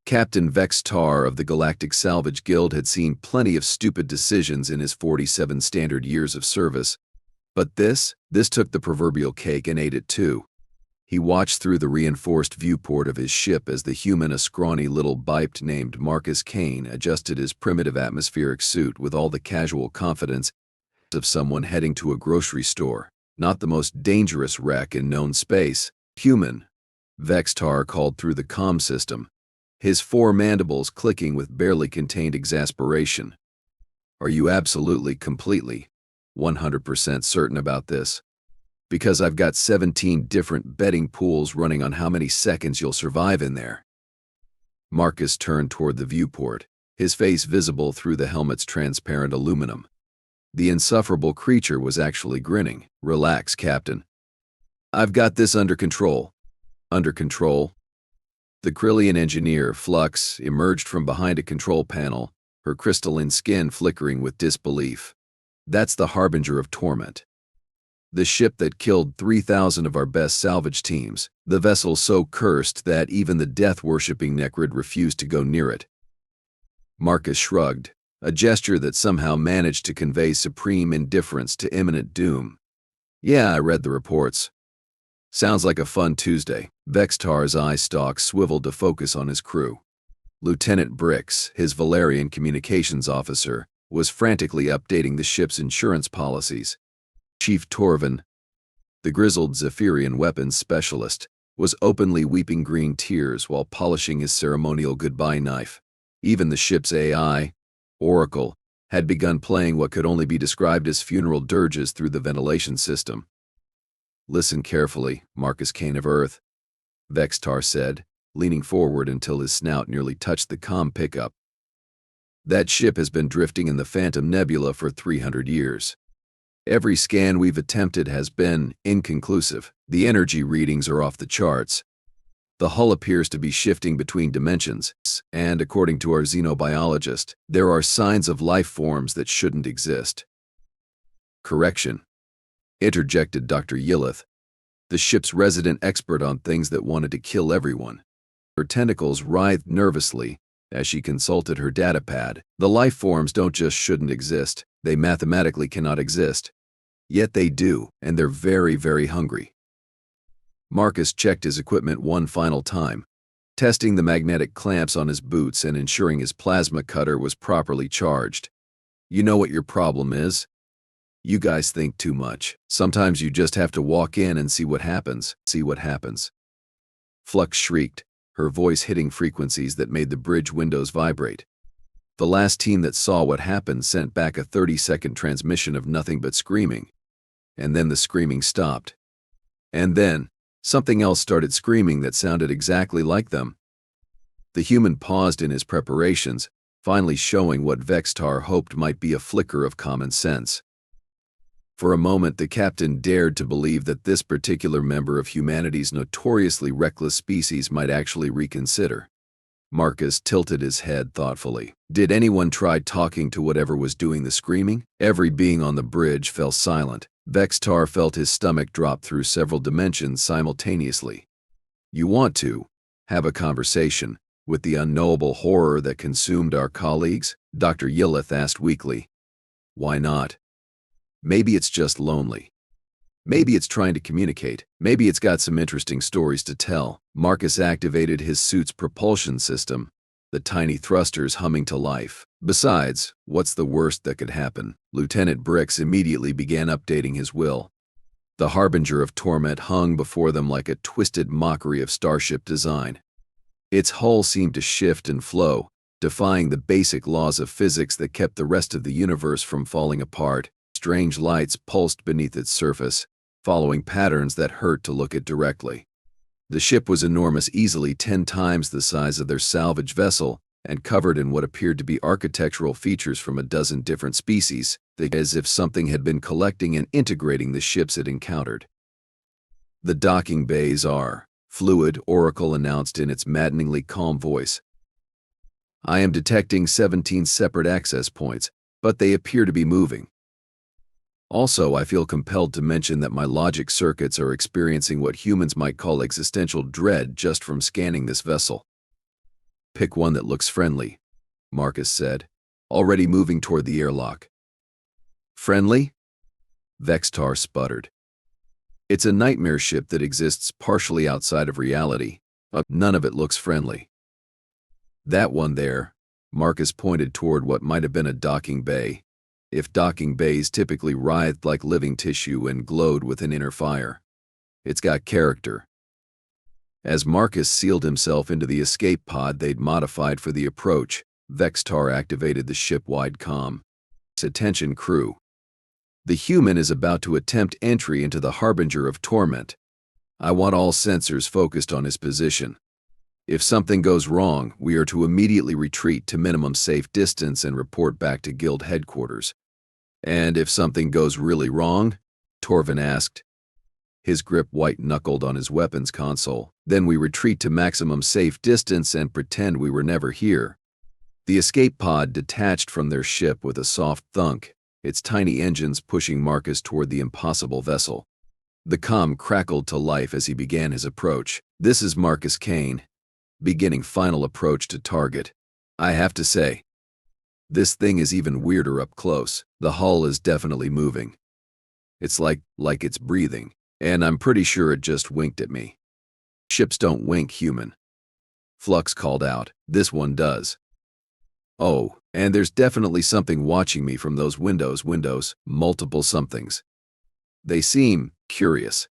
Captain Vex'tar of the Galactic Salvage Guild had seen plenty of stupid decisions in his 47 standard years of service, but this took the proverbial cake and ate it too. He watched through the reinforced viewport of his ship as the human, a scrawny little biped named Marcus Kane, adjusted his primitive atmospheric suit with all the casual confidence of someone heading to a grocery store. Not the most dangerous wreck in known space. Human, Vex'tar called through the comm system, his four mandibles clicking with barely contained exasperation. Are you absolutely, completely, 100% certain about this? Because I've got 17 different betting pools running on how many seconds you'll survive in there. Marcus turned toward the viewport, his face visible through the helmet's transparent aluminum. The insufferable creature was actually grinning. Relax, Captain. I've got this under control. Under control? The Krillian engineer, Flux, emerged from behind a control panel, her crystalline skin flickering with disbelief. That's the Harbinger of Torment. The ship that killed 3,000 of our best salvage teams, the vessel so cursed that even the death-worshipping Necrid refused to go near it. Marcus shrugged, a gesture that somehow managed to convey supreme indifference to imminent doom. Yeah, I read the reports. Sounds like a fun Tuesday. Vex'tar's eye stalk swiveled to focus on his crew. Lieutenant Brix, his Valerian communications officer, was frantically updating the ship's insurance policies. Chief Torvin, the grizzled Zephyrian weapons specialist, was openly weeping green tears while polishing his ceremonial goodbye knife. Even the ship's AI, Oracle, had begun playing what could only be described as funeral dirges through the ventilation system. Listen carefully, Marcus Kane of Earth, Vex'tar said, leaning forward until his snout nearly touched the comm pickup. That ship has been drifting in the Phantom Nebula for 300 years. Every scan we've attempted has been inconclusive. The energy readings are off the charts. The hull appears to be shifting between dimensions, and according to our xenobiologist, there are signs of life forms that shouldn't exist. Correction, interjected Dr. Yillith, the ship's resident expert on things that wanted to kill everyone. Her tentacles writhed nervously as she consulted her datapad. The life forms don't just shouldn't exist, they mathematically cannot exist. Yet they do, and they're very, very hungry. Marcus checked his equipment one final time, testing the magnetic clamps on his boots and ensuring his plasma cutter was properly charged. You know what your problem is? You guys think too much. Sometimes you just have to walk in and see what happens. Flux shrieked, her voice hitting frequencies that made the bridge windows vibrate. The last team that saw what happened sent back a 30-second transmission of nothing but screaming. And then the screaming stopped. And then, something else started screaming that sounded exactly like them. The human paused in his preparations, finally showing what Vex'tar hoped might be a flicker of common sense. For a moment, the captain dared to believe that this particular member of humanity's notoriously reckless species might actually reconsider. Marcus tilted his head thoughtfully. Did anyone try talking to whatever was doing the screaming? Every being on the bridge fell silent. Vex'tar felt his stomach drop through several dimensions simultaneously. You want to have a conversation with the unknowable horror that consumed our colleagues? Dr. Yillith asked weakly. Why not? Maybe it's just lonely. Maybe it's trying to communicate. Maybe it's got some interesting stories to tell. Marcus activated his suit's propulsion system, the tiny thrusters humming to life. Besides, what's the worst that could happen? Lieutenant Brix immediately began updating his will. The Harbinger of Torment hung before them like a twisted mockery of starship design. Its hull seemed to shift and flow, defying the basic laws of physics that kept the rest of the universe from falling apart. Strange lights pulsed beneath its surface, following patterns that hurt to look at directly. The ship was enormous, easily 10 times the size of their salvage vessel, and covered in what appeared to be architectural features from a dozen different species, as if something had been collecting and integrating the ships it encountered. The docking bays are fluid, Oracle announced in its maddeningly calm voice. I am detecting 17 separate access points, but they appear to be moving. Also, I feel compelled to mention that my logic circuits are experiencing what humans might call existential dread just from scanning this vessel. Pick one that looks friendly, Marcus said, already moving toward the airlock. Friendly? Vex'tar sputtered. It's a nightmare ship that exists partially outside of reality. None of it looks friendly. That one there, Marcus pointed toward what might have been a docking bay, if docking bays typically writhed like living tissue and glowed with an inner fire. It's got character. As Marcus sealed himself into the escape pod they'd modified for the approach, Vex'tar activated the ship-wide comm. Attention crew. The human is about to attempt entry into the Harbinger of Torment. I want all sensors focused on his position. If something goes wrong, we are to immediately retreat to minimum safe distance and report back to Guild headquarters. And if something goes really wrong? Torvin asked. His grip white-knuckled on his weapons console. Then we retreat to maximum safe distance and pretend we were never here. The escape pod detached from their ship with a soft thunk, its tiny engines pushing Marcus toward the impossible vessel. The comm crackled to life as he began his approach. This is Marcus Kane, beginning final approach to target. I have to say, this thing is even weirder up close. The hull is definitely moving. It's like it's breathing, and I'm pretty sure it just winked at me. Ships don't wink, human. Flux called out. This one does. Oh, and there's definitely something watching me from those windows, multiple somethings. They seem curious.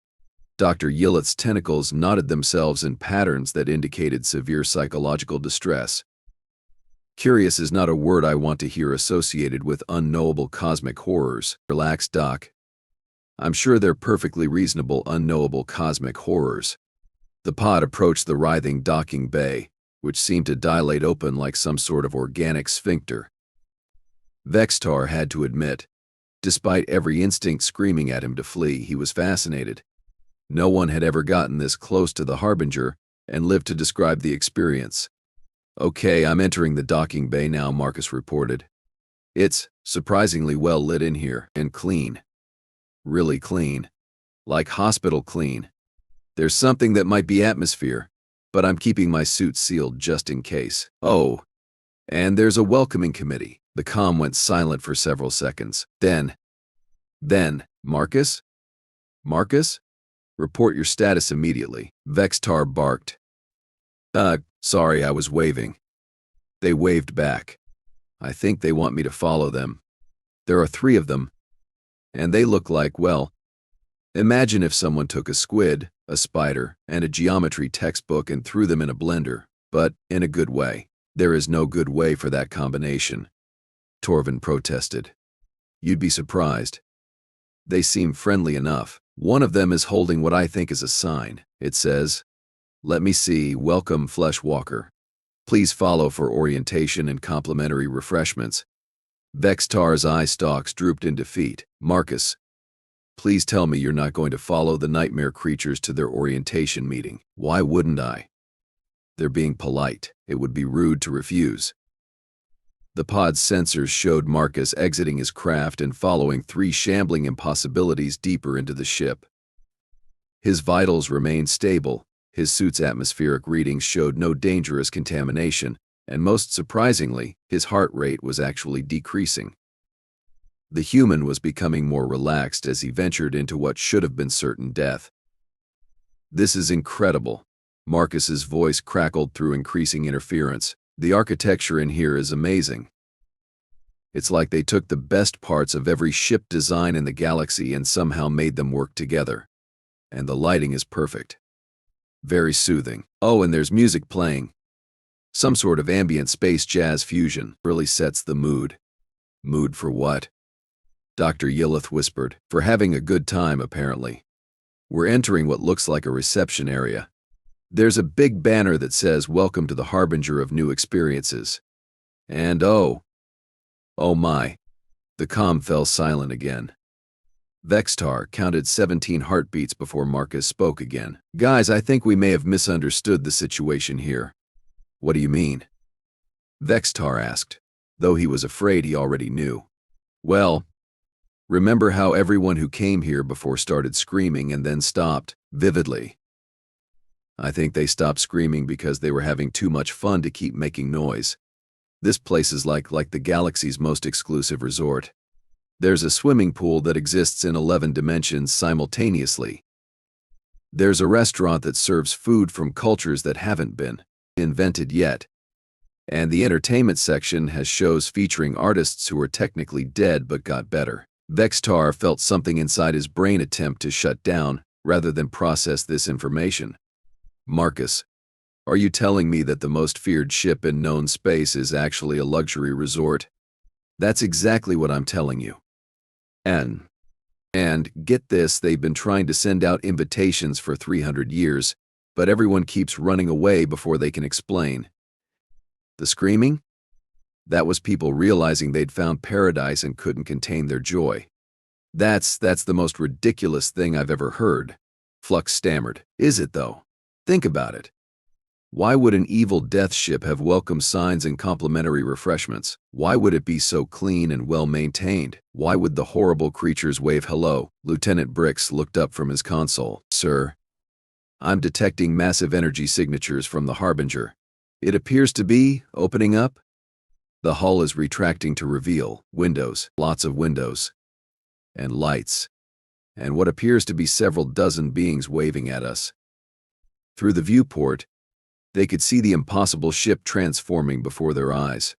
Dr. Yillith's tentacles knotted themselves in patterns that indicated severe psychological distress. Curious is not a word I want to hear associated with unknowable cosmic horrors. Relax, Doc. I'm sure they're perfectly reasonable unknowable cosmic horrors. The pod approached the writhing docking bay, which seemed to dilate open like some sort of organic sphincter. Vex'tar had to admit, despite every instinct screaming at him to flee, he was fascinated. No one had ever gotten this close to the Harbinger and lived to describe the experience. Okay, I'm entering the docking bay now, Marcus reported. It's surprisingly well lit in here and clean. Really clean. Like hospital clean. There's something that might be atmosphere, but I'm keeping my suit sealed just in case. Oh, and there's a welcoming committee. The comm went silent for several seconds. Then, Marcus? Marcus? Report your status immediately. Vex'tar barked. Sorry, I was waving. They waved back. I think they want me to follow them. There are 3 of them, and they look like, well, imagine if someone took a squid, a spider, and a geometry textbook and threw them in a blender, but in a good way. There is no good way for that combination. Torvin protested. You'd be surprised. They seem friendly enough. One of them is holding what I think is a sign. It says, "Let me see, welcome Flesh Walker. Please follow for orientation and complimentary refreshments." Vex'tar's eye stalks drooped in defeat. Marcus, please tell me you're not going to follow the nightmare creatures to their orientation meeting. Why wouldn't I? They're being polite. It would be rude to refuse. The pod's sensors showed Marcus exiting his craft and following 3 shambling impossibilities deeper into the ship. His vitals remained stable, his suit's atmospheric readings showed no dangerous contamination, and most surprisingly, his heart rate was actually decreasing. The human was becoming more relaxed as he ventured into what should have been certain death. This is incredible. Marcus's voice crackled through increasing interference. The architecture in here is amazing. It's like they took the best parts of every ship design in the galaxy and somehow made them work together. And the lighting is perfect. Very soothing. Oh, and there's music playing. Some sort of ambient space jazz fusion really sets the mood. Mood for what? Dr. Yillith whispered. For having a good time, apparently. We're entering what looks like a reception area. There's a big banner that says, "Welcome to the Harbinger of New Experiences." And oh my. The comm fell silent again. Vex'tar counted 17 heartbeats before Marcus spoke again. Guys, I think we may have misunderstood the situation here. What do you mean? Vex'tar asked, though he was afraid he already knew. Well, remember how everyone who came here before started screaming and then stopped? Vividly. I think they stopped screaming because they were having too much fun to keep making noise. This place is like the galaxy's most exclusive resort. There's a swimming pool that exists in 11 dimensions simultaneously. There's a restaurant that serves food from cultures that haven't been invented yet. And the entertainment section has shows featuring artists who are technically dead but got better. Vex'tar felt something inside his brain attempt to shut down rather than process this information. Marcus, are you telling me that the most feared ship in known space is actually a luxury resort? That's exactly what I'm telling you. And get this, they've been trying to send out invitations for 300 years, but everyone keeps running away before they can explain. The screaming? That was people realizing they'd found paradise and couldn't contain their joy. That's the most ridiculous thing I've ever heard, Flux stammered. Is it though? Think about it. Why would an evil death ship have welcome signs and complimentary refreshments? Why would it be so clean and well-maintained? Why would the horrible creatures wave hello? Lieutenant Brix looked up from his console. Sir, I'm detecting massive energy signatures from the Harbinger. It appears to be opening up. The hull is retracting to reveal windows, lots of windows, and lights, and what appears to be several dozen beings waving at us. Through the viewport, they could see the impossible ship transforming before their eyes.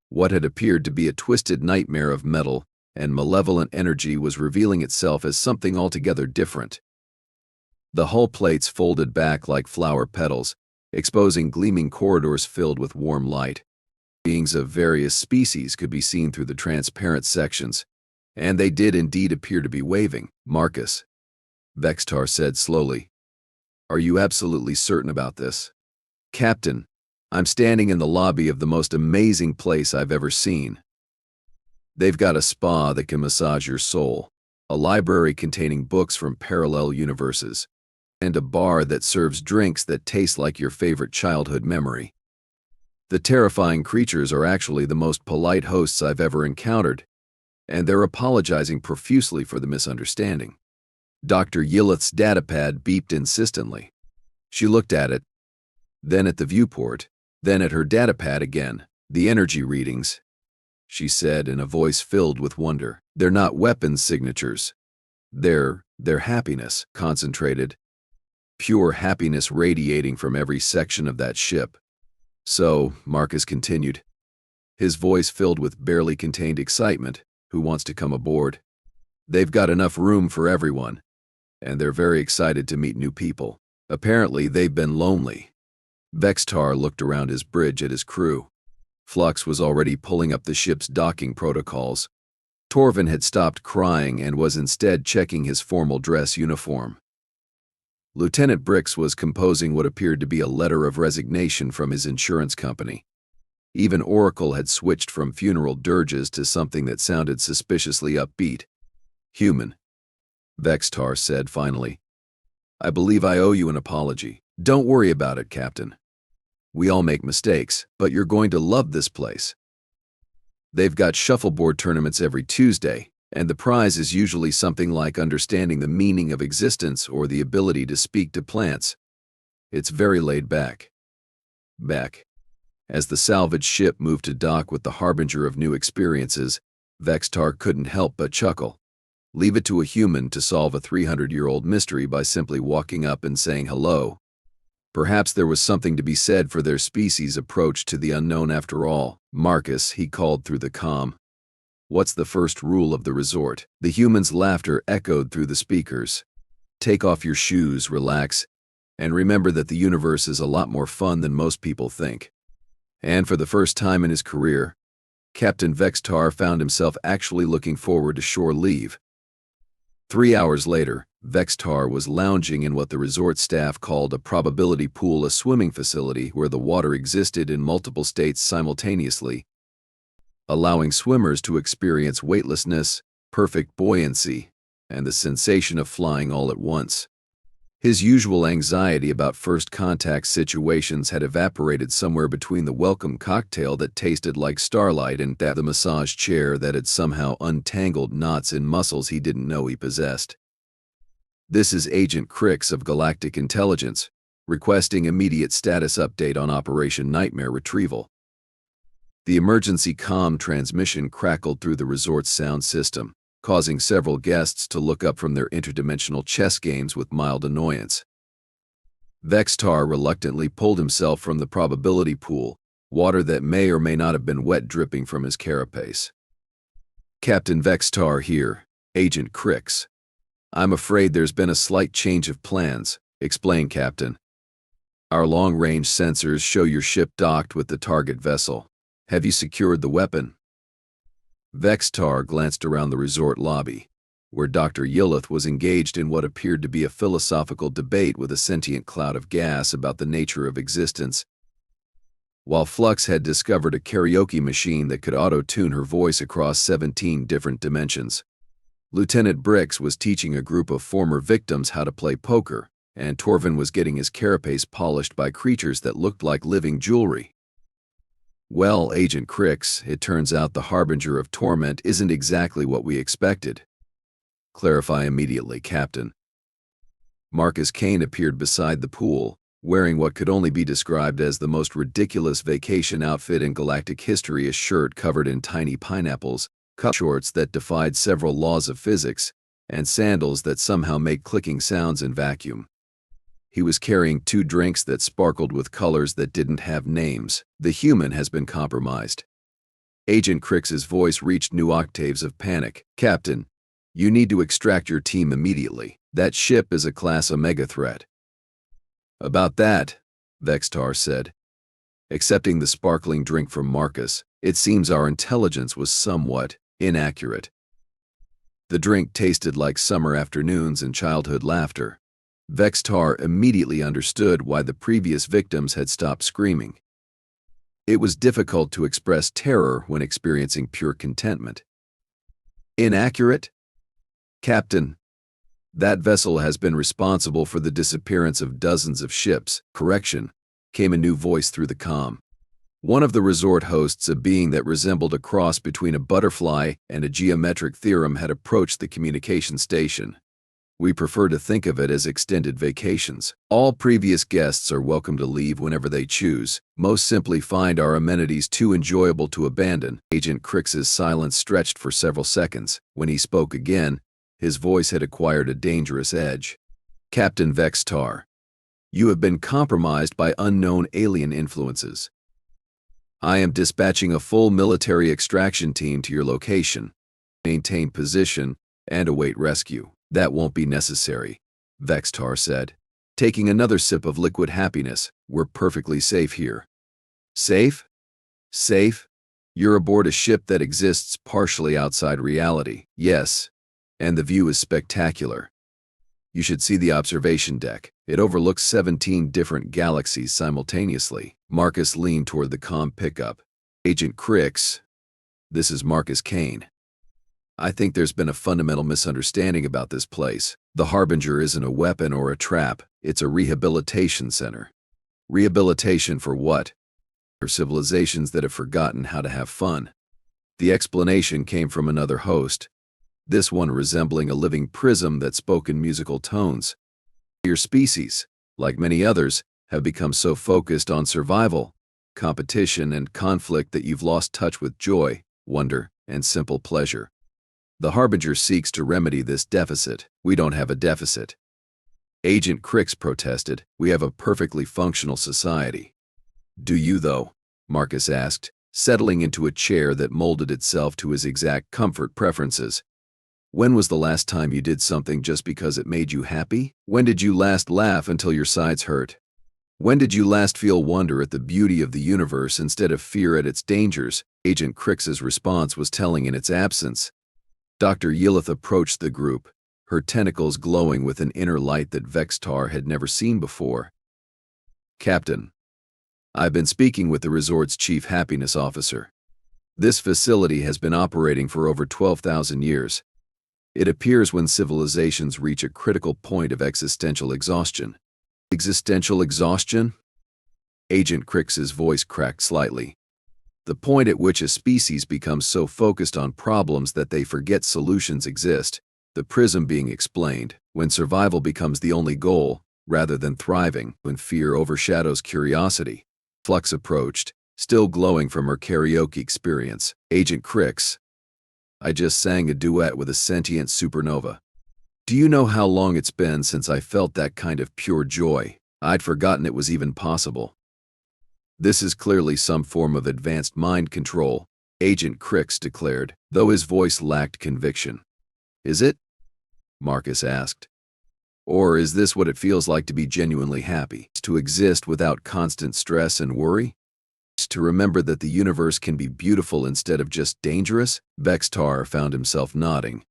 What had appeared to be a twisted nightmare of metal and malevolent energy was revealing itself as something altogether different. The hull plates folded back like flower petals, exposing gleaming corridors filled with warm light. Beings of various species could be seen through the transparent sections, and they did indeed appear to be waving. Marcus, Vex'tar said slowly, are you absolutely certain about this? Captain, I'm standing in the lobby of the most amazing place I've ever seen. They've got a spa that can massage your soul, a library containing books from parallel universes, and a bar that serves drinks that taste like your favorite childhood memory. The terrifying creatures are actually the most polite hosts I've ever encountered, and they're apologizing profusely for the misunderstanding. Dr. Yillith's datapad beeped insistently. She looked at it, then at the viewport, then at her datapad again. The energy readings, she said in a voice filled with wonder. They're not weapons signatures. They're happiness, concentrated, pure happiness radiating from every section of that ship. So, Marcus continued, his voice filled with barely contained excitement, who wants to come aboard? They've got enough room for everyone, and they're very excited to meet new people. Apparently, they've been lonely. Vex'tar looked around his bridge at his crew. Flux was already pulling up the ship's docking protocols. Torvin had stopped crying and was instead checking his formal dress uniform. Lieutenant Brix was composing what appeared to be a letter of resignation from his insurance company. Even Oracle had switched from funeral dirges to something that sounded suspiciously upbeat. Human, Vex'tar said finally. I believe I owe you an apology. Don't worry about it, Captain. We all make mistakes, but you're going to love this place. They've got shuffleboard tournaments every Tuesday, and the prize is usually something like understanding the meaning of existence or the ability to speak to plants. It's very laid back. As the salvage ship moved to dock with the harbinger of new experiences, Vex'tar couldn't help but chuckle. Leave it to a human to solve a 300-year-old mystery by simply walking up and saying hello. Perhaps there was something to be said for their species' approach to the unknown after all. Marcus, he called through the comm. What's the first rule of the resort? The human's laughter echoed through the speakers. Take off your shoes, relax, and remember that the universe is a lot more fun than most people think. And for the first time in his career, Captain Vex'tar found himself actually looking forward to shore leave. 3 hours later, Vex'tar was lounging in what the resort staff called a probability pool, a swimming facility where the water existed in multiple states simultaneously, allowing swimmers to experience weightlessness, perfect buoyancy, and the sensation of flying all at once. His usual anxiety about first contact situations had evaporated somewhere between the welcome cocktail that tasted like starlight and the massage chair that had somehow untangled knots in muscles he didn't know he possessed. This is Agent Krix of Galactic Intelligence, requesting immediate status update on Operation Nightmare Retrieval. The emergency comm transmission crackled through the resort's sound system, causing several guests to look up from their interdimensional chess games with mild annoyance. Vex'tar reluctantly pulled himself from the probability pool, water that may or may not have been wet dripping from his carapace. "Captain Vex'tar here, Agent Krix. I'm afraid there's been a slight change of plans," explained Captain. "Our long-range sensors show your ship docked with the target vessel. Have you secured the weapon?" Vex'tar glanced around the resort lobby, where Dr. Yillith was engaged in what appeared to be a philosophical debate with a sentient cloud of gas about the nature of existence, while Flux had discovered a karaoke machine that could auto-tune her voice across 17 different dimensions. Lieutenant Brix was teaching a group of former victims how to play poker, and Torvin was getting his carapace polished by creatures that looked like living jewelry. "Well, Agent Krix, it turns out the Harbinger of Torment isn't exactly what we expected." "Clarify immediately, Captain." Marcus Kane appeared beside the pool, wearing what could only be described as the most ridiculous vacation outfit in galactic history, a shirt covered in tiny pineapples, cuff shorts that defied several laws of physics, and sandals that somehow make clicking sounds in vacuum. He was carrying 2 drinks that sparkled with colors that didn't have names. "The human has been compromised." Agent Krix's voice reached new octaves of panic. "Captain, you need to extract your team immediately. That ship is a Class Omega threat." "About that," Vex'tar said. Accepting the sparkling drink from Marcus, "it seems our intelligence was somewhat inaccurate." The drink tasted like summer afternoons and childhood laughter. Vex'tar immediately understood why the previous victims had stopped screaming. It was difficult to express terror when experiencing pure contentment. "Inaccurate? Captain, that vessel has been responsible for the disappearance of dozens of ships." "Correction," came a new voice through the comm. One of the resort hosts, a being that resembled a cross between a butterfly and a geometric theorem, had approached the communication station. "We prefer to think of it as extended vacations. All previous guests are welcome to leave whenever they choose. Most simply find our amenities too enjoyable to abandon." Agent Krix's silence stretched for several seconds. When he spoke again, his voice had acquired a dangerous edge. "Captain Vex'tar, you have been compromised by unknown alien influences. I am dispatching a full military extraction team to your location. Maintain position and await rescue." "That won't be necessary," Vex'tar said, taking another sip of liquid happiness. "We're perfectly safe here." "Safe? Safe? You're aboard a ship that exists partially outside reality." "Yes, and the view is spectacular. You should see the observation deck. It overlooks 17 different galaxies simultaneously." Marcus leaned toward the comm pickup. "Agent Krix, this is Marcus Kane. I think there's been a fundamental misunderstanding about this place. The Harbinger isn't a weapon or a trap, it's a rehabilitation center." "Rehabilitation for what?" "For civilizations that have forgotten how to have fun." The explanation came from another host, this one resembling a living prism that spoke in musical tones. "Your species, like many others, have become so focused on survival, competition, and conflict that you've lost touch with joy, wonder, and simple pleasure. The Harbinger seeks to remedy this deficit." "We don't have a deficit," Agent Krix protested. "We have a perfectly functional society." "Do you, though?" Marcus asked, settling into a chair that molded itself to his exact comfort preferences. "When was the last time you did something just because it made you happy? When did you last laugh until your sides hurt? When did you last feel wonder at the beauty of the universe instead of fear at its dangers?" Agent Krix's response was telling in its absence. Dr. Yillith approached the group, her tentacles glowing with an inner light that Vex'tar had never seen before. "Captain, I've been speaking with the resort's chief happiness officer. This facility has been operating for over 12,000 years. It appears when civilizations reach a critical point of existential exhaustion." "Existential exhaustion?" Agent Krix's voice cracked slightly. "The point at which a species becomes so focused on problems that they forget solutions exist, the prism being explained. When survival becomes the only goal, rather than thriving when fear overshadows curiosity. Flux approached, still glowing from her karaoke experience. Agent Krix, I just sang a duet with a sentient supernova. Do you know how long it's been since I felt that kind of pure joy? I'd forgotten it was even possible. This is clearly some form of advanced mind control, Agent Krix declared, though his voice lacked conviction. Is it? Marcus asked. Or is this what it feels like to be genuinely happy? To exist without constant stress and worry? To remember that the universe can be beautiful instead of just dangerous? Vex'tar found himself nodding.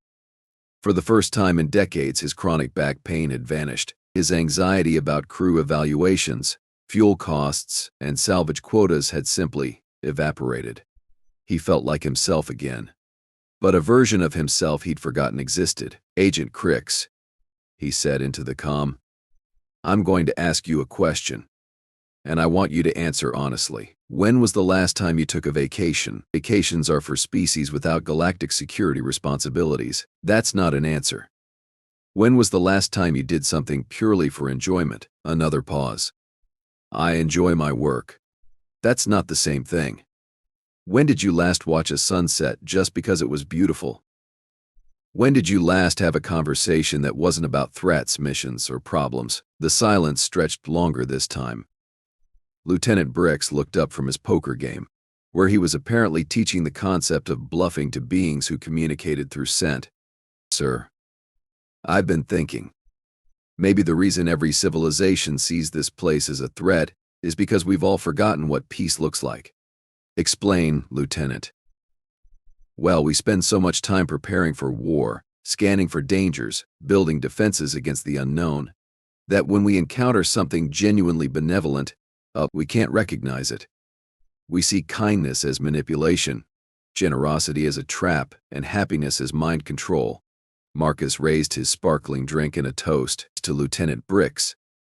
For the first time in decades, his chronic back pain had vanished. His anxiety about crew evaluations, fuel costs, and salvage quotas had simply evaporated. He felt like himself again. But a version of himself he'd forgotten existed. Agent Krix, he said into the comm, I'm going to ask you a question, and I want you to answer honestly. When was the last time you took a vacation? Vacations are for species without galactic security responsibilities. That's not an answer. When was the last time you did something purely for enjoyment? Another pause. I enjoy my work. That's not the same thing. When did you last watch a sunset just because it was beautiful? When did you last have a conversation that wasn't about threats, missions, or problems? The silence stretched longer this time. Lieutenant Brix looked up from his poker game, where he was apparently teaching the concept of bluffing to beings who communicated through scent. Sir, I've been thinking. Maybe the reason every civilization sees this place as a threat is because we've all forgotten what peace looks like. Explain, Lieutenant. Well, we spend so much time preparing for war, scanning for dangers, building defenses against the unknown, that when we encounter something genuinely benevolent, we can't recognize it. We see kindness as manipulation, generosity as a trap, and happiness as mind control. Marcus raised his sparkling drink in a toast to Lieutenant Brix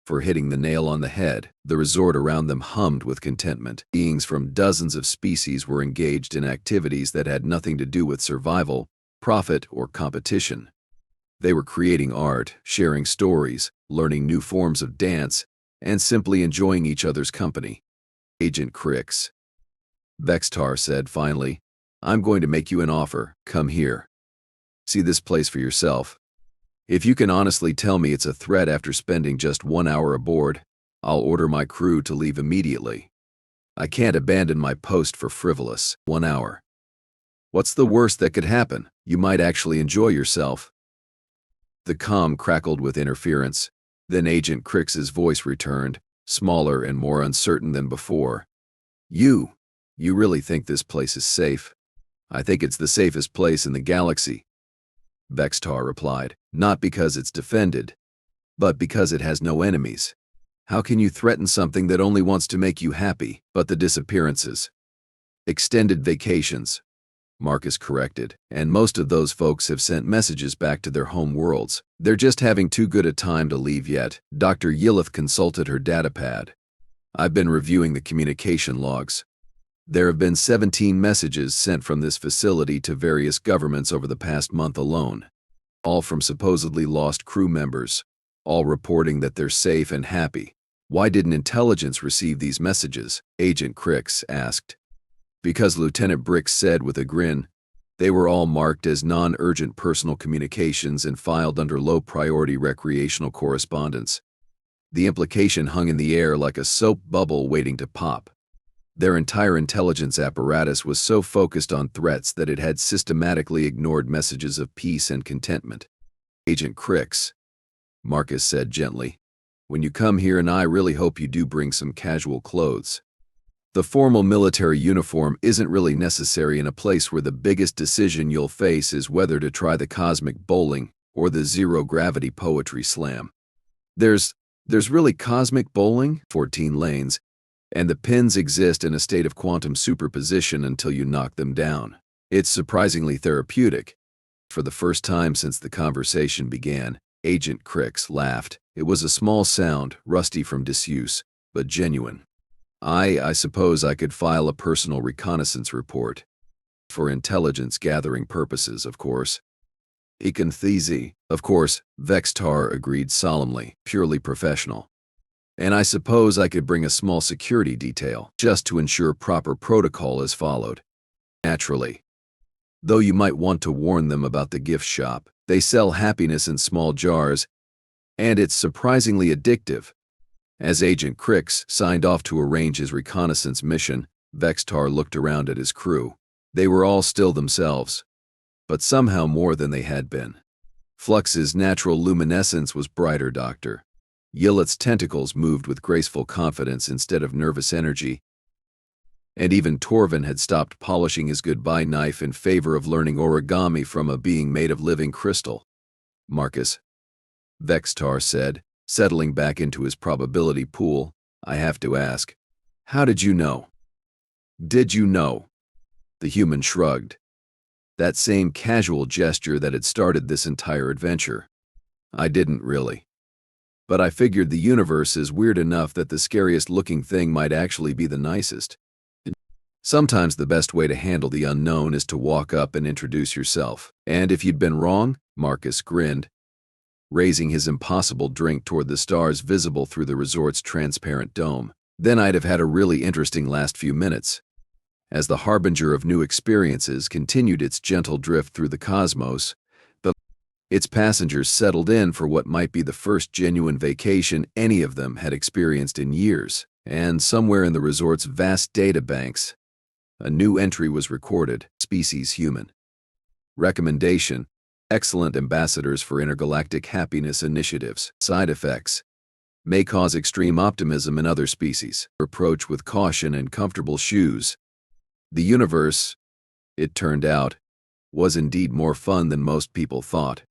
for hitting the nail on the head. The resort around them hummed with contentment. Beings from dozens of species were engaged in activities that had nothing to do with survival, profit, or competition. They were creating art, sharing stories, learning new forms of dance, and simply enjoying each other's company. Agent Krix, Vex'tar said finally, I'm going to make you an offer. Come here. See this place for yourself. If you can honestly tell me it's a threat after spending just 1 hour aboard, I'll order my crew to leave immediately. I can't abandon my post for frivolous 1 hour. What's the worst that could happen? You might actually enjoy yourself. The comm crackled with interference. Then Agent Krix's voice returned, smaller and more uncertain than before. You really think this place is safe? I think it's the safest place in the galaxy, Vex'tar replied. Not because it's defended, but because it has no enemies. How can you threaten something that only wants to make you happy? But the disappearances. Extended vacations, Marcus corrected, and most of those folks have sent messages back to their home worlds. They're just having too good a time to leave yet. Dr. Yillith consulted her datapad. I've been reviewing the communication logs. There have been 17 messages sent from this facility to various governments over the past month alone, all from supposedly lost crew members, all reporting that they're safe and happy. Why didn't intelligence receive these messages? Agent Krix asked. Because Lieutenant Brix said with a grin, they were all marked as non-urgent personal communications and filed under low-priority recreational correspondence. The implication hung in the air like a soap bubble waiting to pop. Their entire intelligence apparatus was so focused on threats that it had systematically ignored messages of peace and contentment. Agent Krix, Marcus said gently, when you come here, and I really hope you do bring some casual clothes. The formal military uniform isn't really necessary in a place where the biggest decision you'll face is whether to try the cosmic bowling or the zero-gravity poetry slam. There's really cosmic bowling, 14 lanes, and the pins exist in a state of quantum superposition until you knock them down. It's surprisingly therapeutic. For the first time since the conversation began, Agent Krix laughed. It was a small sound, rusty from disuse, but genuine. I suppose I could file a personal reconnaissance report. For intelligence gathering purposes, of course. Econthese. Of course, Vex'tar agreed solemnly, purely professional. And I suppose I could bring a small security detail, just to ensure proper protocol is followed. Naturally. Though you might want to warn them about the gift shop. They sell happiness in small jars, and it's surprisingly addictive. As Agent Krix signed off to arrange his reconnaissance mission, Vex'tar looked around at his crew. They were all still themselves, but somehow more than they had been. Flux's natural luminescence was brighter, Doctor. Yillet's tentacles moved with graceful confidence instead of nervous energy, and even Torvin had stopped polishing his goodbye knife in favor of learning origami from a being made of living crystal. Marcus, Vex'tar said, settling back into his probability pool, I have to ask, how did you know? Did you know? The human shrugged. That same casual gesture that had started this entire adventure. I didn't really. But I figured the universe is weird enough that the scariest looking thing might actually be the nicest. Sometimes the best way to handle the unknown is to walk up and introduce yourself. And if you'd been wrong, Marcus grinned, raising his impossible drink toward the stars visible through the resort's transparent dome, then I'd have had a really interesting last few minutes. As the Harbinger of new experiences continued its gentle drift through the cosmos, its passengers settled in for what might be the first genuine vacation any of them had experienced in years, and somewhere in the resort's vast databanks, a new entry was recorded, species human. Recommendation: excellent ambassadors for intergalactic happiness initiatives. Side effects: may cause extreme optimism in other species. Approach with caution and comfortable shoes. The universe, it turned out, was indeed more fun than most people thought.